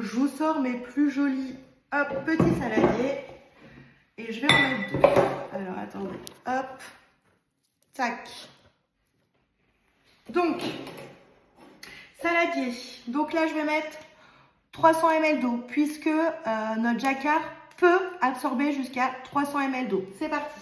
je vous sors mes plus jolis petits saladiers. Et je vais en mettre deux. Alors, attendez. Hop. Tac. Donc, saladier. Donc là, je vais mettre 300 ml d'eau, puisque notre jacquard peut absorber jusqu'à 300 ml d'eau. C'est parti.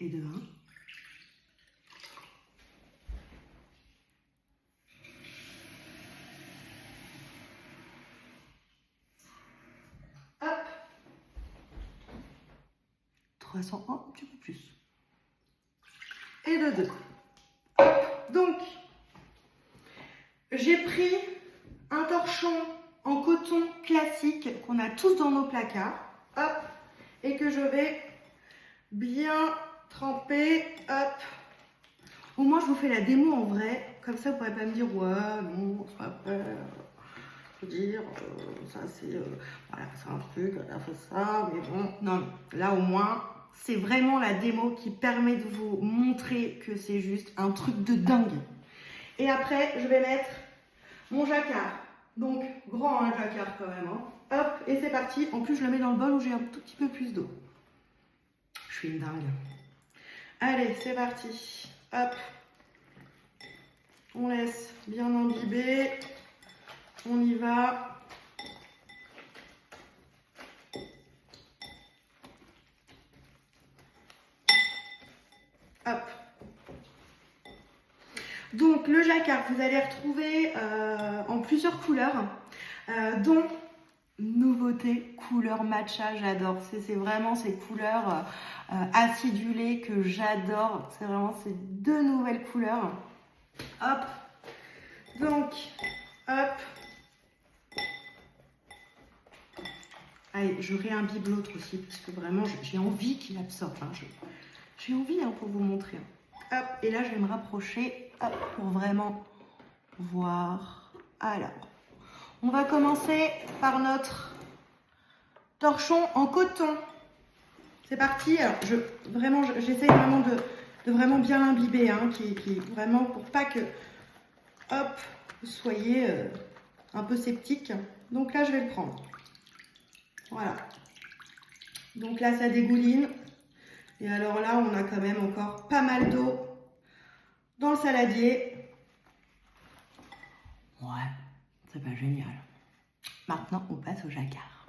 Et de 1. Hop. 301, un petit peu plus. Et de 2. Donc, j'ai pris un torchon en coton classique qu'on a tous dans nos placards. Hop. Et que je vais bien tremper. Hop. Au moins, je vous fais la démo en vrai. Comme ça, vous ne pourrez pas me dire, ouais, non, c'est pas peur. Je veux dire, ça c'est voilà, c'est un truc, elle a fait ça, mais bon, non, là au moins, c'est vraiment la démo qui permet de vous montrer que c'est juste un truc de dingue. Et après, je vais mettre mon jacquard. Donc, grand hein, jacquard quand même. Hein. Hop, et c'est parti. En plus, je le mets dans le bol où j'ai un tout petit peu plus d'eau. Je suis une dingue. Allez, c'est parti. Hop. On laisse bien imbiber. On y va. Hop. Donc le jacquard, vous allez retrouver en plusieurs couleurs, dont nouveauté, couleur matcha, j'adore. C'est vraiment ces couleurs acidulées que j'adore. C'est vraiment ces deux nouvelles couleurs. Hop. Donc, hop. Allez, je réimbibe l'autre aussi, parce que vraiment, j'ai envie qu'il absorbe. Hein. J'ai envie hein, pour vous montrer. Hop, et là, je vais me rapprocher hop, pour vraiment voir. Alors, on va commencer par notre torchon en coton. C'est parti. Alors, j'essaye vraiment de vraiment bien l'imbiber, hein, qui vraiment pour pas que, hop, vous soyez un peu sceptique. Donc là, je vais le prendre. Voilà. Donc là, ça dégouline. Et alors là, on a quand même encore pas mal d'eau dans le saladier. Ouais, c'est pas génial. Maintenant, on passe au jacquard.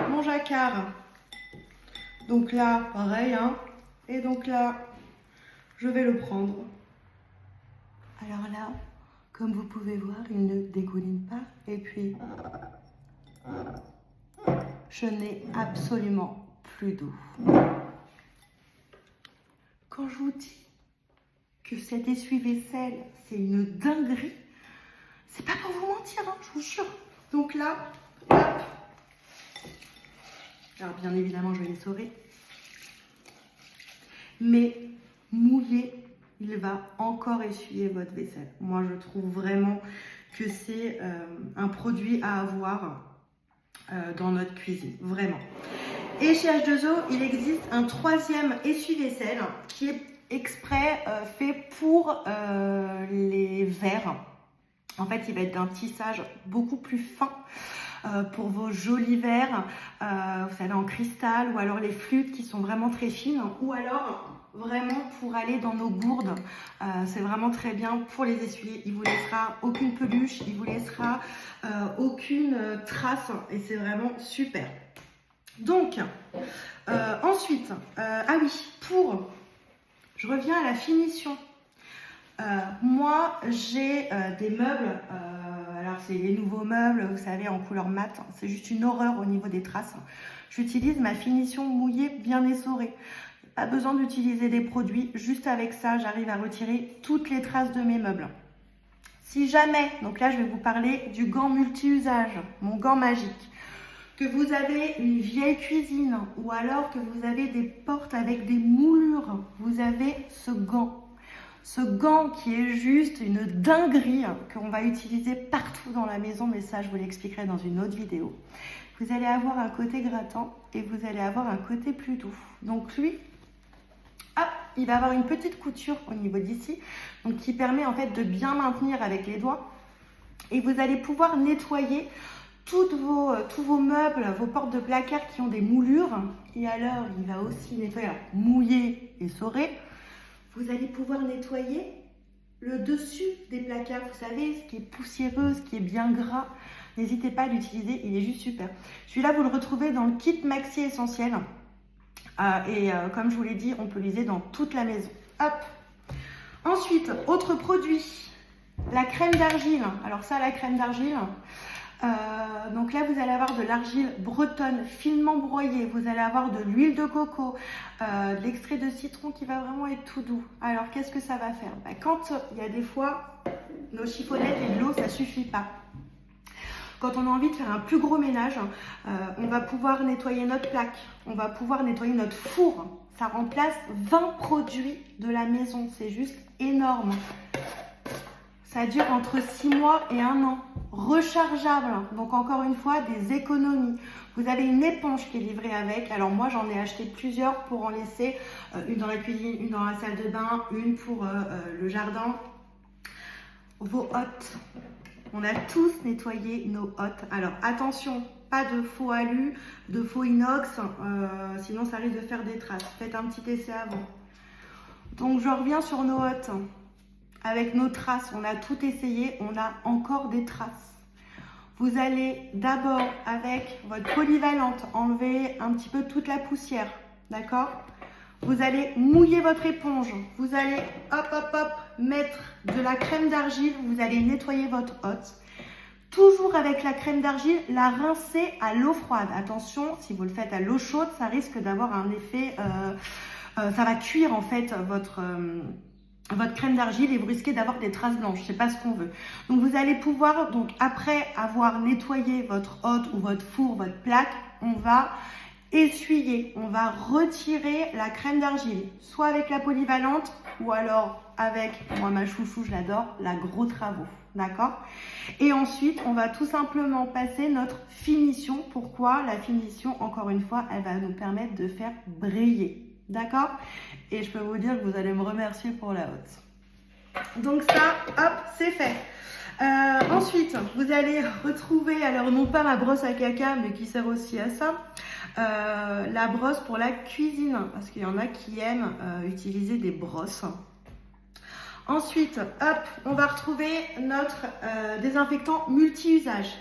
Mon jacquard. Donc là, pareil, hein. Et donc là, je vais le prendre. Alors là, comme vous pouvez voir, il ne dégouline pas. Et puis, je n'ai absolument plus d'eau. Quand je vous dis que cet essuie-vaisselle, c'est une dinguerie, c'est pas pour vous mentir, hein, je vous jure. Donc là, hop. Alors bien évidemment, je vais l'essorer. Mais mouillé, il va encore essuyer votre vaisselle. Moi, je trouve vraiment que c'est un produit à avoir dans notre cuisine, vraiment. Et chez H2O, il existe un troisième essuie-vaisselle qui est exprès fait pour les verres. En fait, il va être d'un tissage beaucoup plus fin pour vos jolis verres, vous savez, en cristal, ou alors les flûtes qui sont vraiment très fines, ou alors vraiment pour aller dans nos gourdes. C'est vraiment très bien pour les essuyer. Il vous laissera aucune peluche, il vous laissera aucune trace, et c'est vraiment super. Donc, ensuite, ah oui, je reviens à la finition. Moi, j'ai des meubles, alors c'est les nouveaux meubles, vous savez, en couleur mat, c'est juste une horreur au niveau des traces. J'utilise ma finition mouillée bien essorée. Pas besoin d'utiliser des produits, juste avec ça, j'arrive à retirer toutes les traces de mes meubles. Si jamais, donc là je vais vous parler du gant multi-usage, mon gant magique, que vous avez une vieille cuisine ou alors que vous avez des portes avec des moulures, vous avez ce gant. Ce gant qui est juste une dinguerie qu'on va utiliser partout dans la maison, mais ça je vous l'expliquerai dans une autre vidéo. vous allez avoir un côté grattant et vous allez avoir un côté plus doux. Donc lui, hop, il va avoir une petite couture au niveau d'ici, donc qui permet en fait de bien maintenir avec les doigts. Et vous allez pouvoir nettoyer tous vos meubles, vos portes de placard qui ont des moulures. Et alors, il va aussi nettoyer, alors, mouiller et essorer. Vous allez pouvoir nettoyer le dessus des placards, vous savez, ce qui est poussiéreux, ce qui est bien gras. N'hésitez pas à l'utiliser, il est juste super. Celui-là, vous le retrouvez dans le kit Maxi Essentiel. Comme je vous l'ai dit, on peut l'utiliser dans toute la maison. Hop. Ensuite, autre produit, la crème d'argile. Alors ça, la crème d'argile, donc là, vous allez avoir de l'argile bretonne finement broyée. Vous allez avoir de l'huile de coco, de l'extrait de citron qui va vraiment être tout doux. Alors, qu'est-ce que ça va faire? Quand il y a des fois, nos chiffonnettes et de l'eau, ça ne suffit pas. Quand on a envie de faire un plus gros ménage, on va pouvoir nettoyer notre plaque, on va pouvoir nettoyer notre four. Ça remplace 20 produits de la maison, c'est juste énorme. Ça dure entre 6 mois et 1 an. Rechargeable, donc encore une fois, des économies. Vous avez une éponge qui est livrée avec. Alors moi, j'en ai acheté plusieurs pour en laisser. Une dans la cuisine, une dans la salle de bain, une pour le jardin. Vos hottes. On a tous nettoyé nos hottes. Alors attention, pas de faux alu, de faux inox, sinon ça risque de faire des traces. Faites un petit essai avant. Donc je reviens sur nos hottes. Avec nos traces, on a tout essayé, on a encore des traces. Vous allez d'abord, avec votre polyvalente, enlever un petit peu toute la poussière, d'accord? Vous allez mouiller votre éponge, vous allez mettre de la crème d'argile, vous allez nettoyer votre hotte. Toujours avec la crème d'argile, la rincer à l'eau froide. Attention, si vous le faites à l'eau chaude, ça risque d'avoir un effet, ça va cuire en fait votre crème d'argile et vous risquez d'avoir des traces blanches, c'est pas ce qu'on veut. Donc vous allez pouvoir, donc après avoir nettoyé votre hotte ou votre four, votre plaque, on va essuyer, on va retirer la crème d'argile, soit avec la polyvalente ou alors avec, moi ma chouchou je l'adore, la Gros Travaux, d'accord? Et ensuite on va tout simplement passer notre finition. Pourquoi? La finition, encore une fois, elle va nous permettre de faire briller. D'accord? Et je peux vous dire que vous allez me remercier pour la hotte. Donc ça, hop, c'est fait. Ensuite, vous allez retrouver, alors non pas ma brosse à caca, mais qui sert aussi à ça, la brosse pour la cuisine, parce qu'il y en a qui aiment utiliser des brosses. Ensuite, hop, on va retrouver notre désinfectant multi-usage.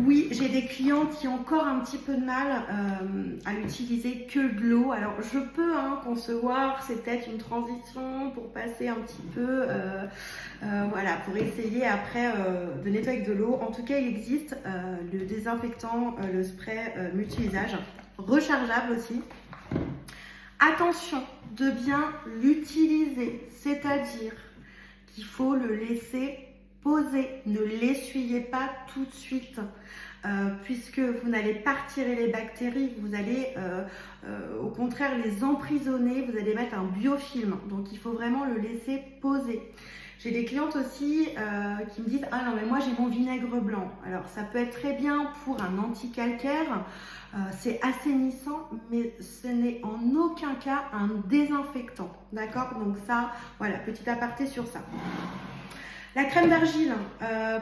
Oui, j'ai des clients qui ont encore un petit peu de mal à utiliser que de l'eau. Alors, je peux concevoir, c'est peut-être une transition pour passer un petit peu, voilà, pour essayer après de nettoyer avec de l'eau. En tout cas, il existe le désinfectant, le spray multi-usage, rechargeable aussi. Attention de bien l'utiliser, c'est-à-dire qu'il faut le laisser poser, ne l'essuyez pas tout de suite, puisque vous n'allez pas retirer les bactéries, vous allez au contraire les emprisonner, vous allez mettre un biofilm, donc il faut vraiment le laisser poser. J'ai des clientes aussi qui me disent « Ah non mais moi j'ai mon vinaigre blanc ». Alors ça peut être très bien pour un anti-calcaire, c'est assainissant, mais ce n'est en aucun cas un désinfectant, d'accord? Donc ça, voilà, petit aparté sur ça. La crème d'argile,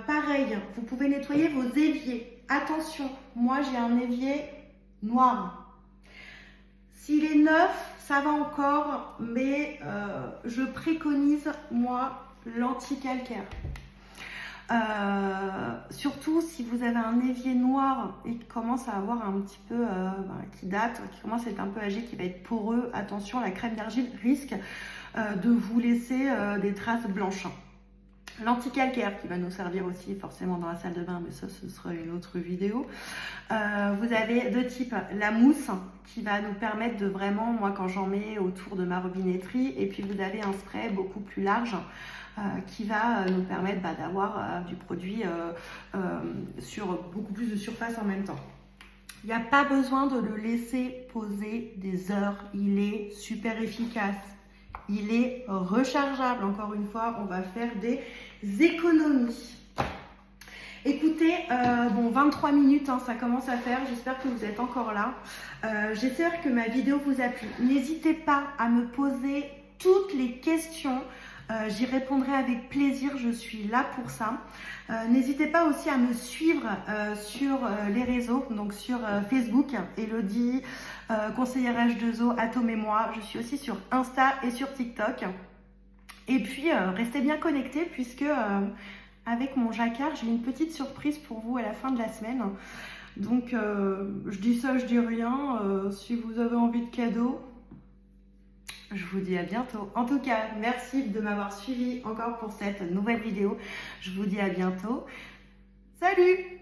pareil, vous pouvez nettoyer vos éviers. Attention, moi j'ai un évier noir. S'il est neuf, ça va encore, mais je préconise, moi, l'anti-calcaire. Surtout si vous avez un évier noir et qui commence à avoir un petit peu, qui date, qui commence à être un peu âgé, qui va être poreux, attention, la crème d'argile risque de vous laisser des traces blanches. L'anti-calcaire qui va nous servir aussi forcément dans la salle de bain, mais ça ce sera une autre vidéo. Vous avez deux types, la mousse qui va nous permettre de vraiment, moi quand j'en mets autour de ma robinetterie, et puis vous avez un spray beaucoup plus large qui va nous permettre d'avoir du produit sur beaucoup plus de surface en même temps. Il n'y a pas besoin de le laisser poser des heures, il est super efficace. Il est rechargeable, encore une fois, on va faire des économies. Écoutez, bon 23 minutes, hein, ça commence à faire, j'espère que vous êtes encore là. J'espère que ma vidéo vous a plu. N'hésitez pas à me poser toutes les questions, j'y répondrai avec plaisir, je suis là pour ça. N'hésitez pas aussi à me suivre sur les réseaux, donc sur Facebook, Elodie, conseillère H2O, Atome et moi. Je suis aussi sur Insta et sur TikTok. Et puis, restez bien connectés puisque avec mon jacquard, j'ai une petite surprise pour vous à la fin de la semaine. Donc, je dis ça, je dis rien. Si vous avez envie de cadeaux, je vous dis à bientôt. En tout cas, merci de m'avoir suivi encore pour cette nouvelle vidéo. Je vous dis à bientôt. Salut!